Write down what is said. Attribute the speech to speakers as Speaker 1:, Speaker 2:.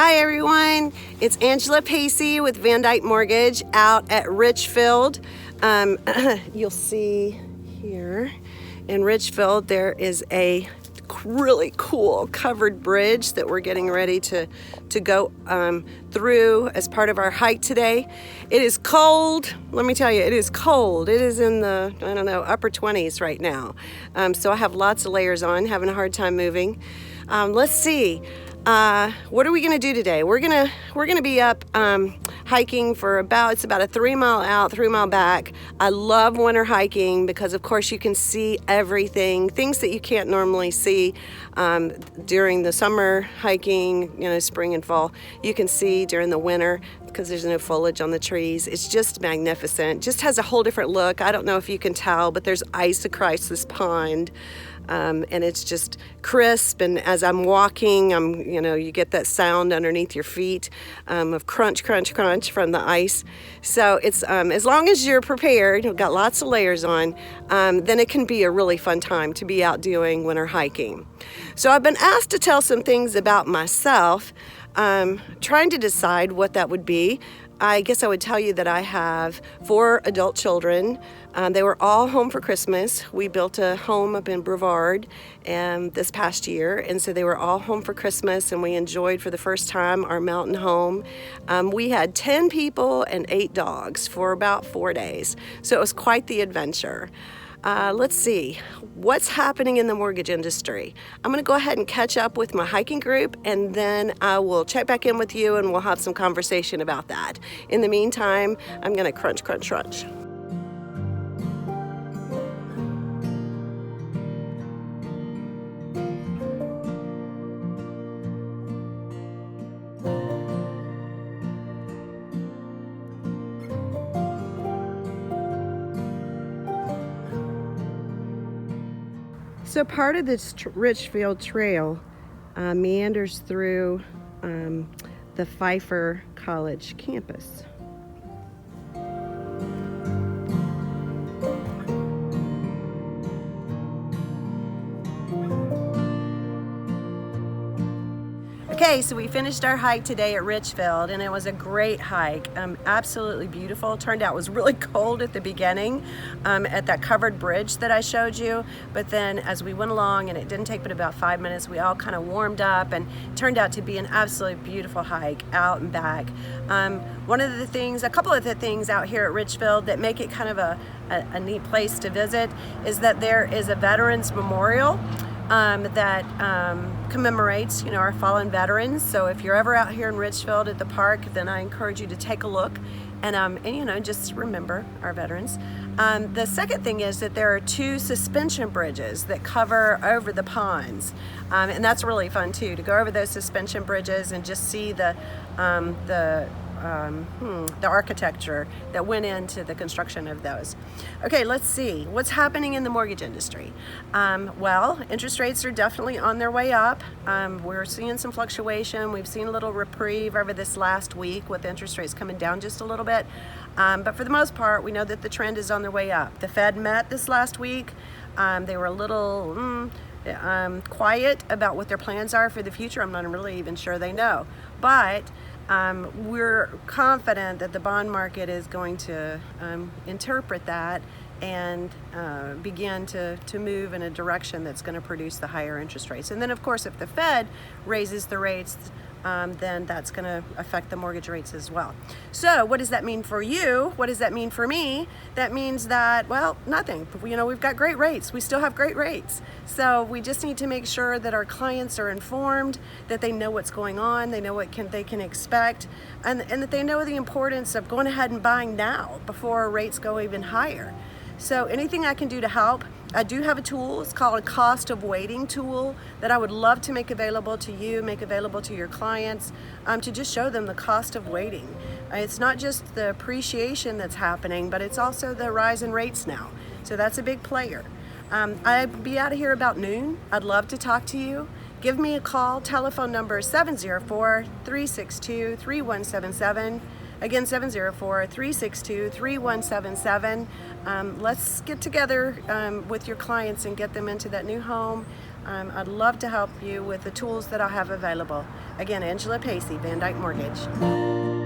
Speaker 1: Hi everyone, it's Angela Pacey with Van Dyke Mortgage out at Richfield. You'll see here in Richfield there is a really cool covered bridge that we're getting ready to go through as part of our hike today. It is cold, let me tell you, it is cold. It is in the, upper 20s right now. So I have lots of layers on, having a hard time moving. Let's see. What are we gonna do today? We're gonna be up hiking for it's about a 3 mile out, 3 mile back. I love winter hiking because of course you can see everything, things that you can't normally see during the summer hiking, spring and fall. You can see during the winter because there's no foliage on the trees. It's just magnificent. Just has a whole different look. I don't know if you can tell, but there's ice across this pond. And it's just crisp, and as I'm walking, you get that sound underneath your feet of crunch, crunch, crunch from the ice. So it's as long as you're prepared, you've got lots of layers on, then it can be a really fun time to be out doing winter hiking. So I've been asked to tell some things about myself, trying to decide what that would be. I guess I would tell you that I have 4 adult children. They were all home for Christmas. We built a home up in Brevard this past year, and so they were all home for Christmas, and we enjoyed for the first time our mountain home. We had 10 people and 8 dogs for about 4 days, so it was quite the adventure. Let's see, what's happening in the mortgage industry? I'm gonna go ahead and catch up with my hiking group, and then I will check back in with you and we'll have some conversation about that. In the meantime, I'm gonna crunch, crunch, crunch. So part of this Richfield Trail meanders through the Pfeiffer College campus. Okay, so we finished our hike today at Richfield, and it was a great hike. Absolutely beautiful. Turned out it was really cold at the beginning at that covered bridge that I showed you, but then as we went along, and it didn't take but about 5 minutes, we all kind of warmed up, and it turned out to be an absolutely beautiful hike out and back. A couple of the things out here at Richfield that make it kind of a neat place to visit is that there is a Veterans Memorial that commemorates, our fallen veterans. So if you're ever out here in Richfield at the park, then I encourage you to take a look and just remember our veterans. The second thing is that there are 2 suspension bridges that cover over the ponds, and that's really fun too, to go over those suspension bridges and just see the architecture that went into the construction of those. Okay, let's see what's happening in the mortgage industry. Well, interest rates are definitely on their way up. We're seeing some fluctuation. We've seen a little reprieve over this last week with interest rates coming down just a little bit. But for the most part, we know that the trend is on their way up. The Fed met this last week. They were a little quiet about what their plans are for the future. I'm not really even sure they know. But we're confident that the bond market is going to interpret that and begin to move in a direction that's going to produce the higher interest rates. And then of course if the Fed raises the rates, then that's going to affect the mortgage rates as well. So what does that mean for you? What does that mean for me? That means that, well, nothing. We've got great rates. We still have great rates. So we just need to make sure that our clients are informed, that they know what's going on, they know what they can expect, and that they know the importance of going ahead and buying now before rates go even higher. So anything I can do to help. I do have a tool, it's called a cost of waiting tool, that I would love to make available to you, make available to your clients, to just show them the cost of waiting. It's not just the appreciation that's happening, but it's also the rise in rates now. So that's a big player. I'll be out of here about noon. I'd love to talk to you. Give me a call. Telephone number is 704-362-3177. Again, 704-362-3177. Let's get together with your clients and get them into that new home I'd love to help you with the tools that I have available. Again, Angela Pacey, Van Dyke Mortgage.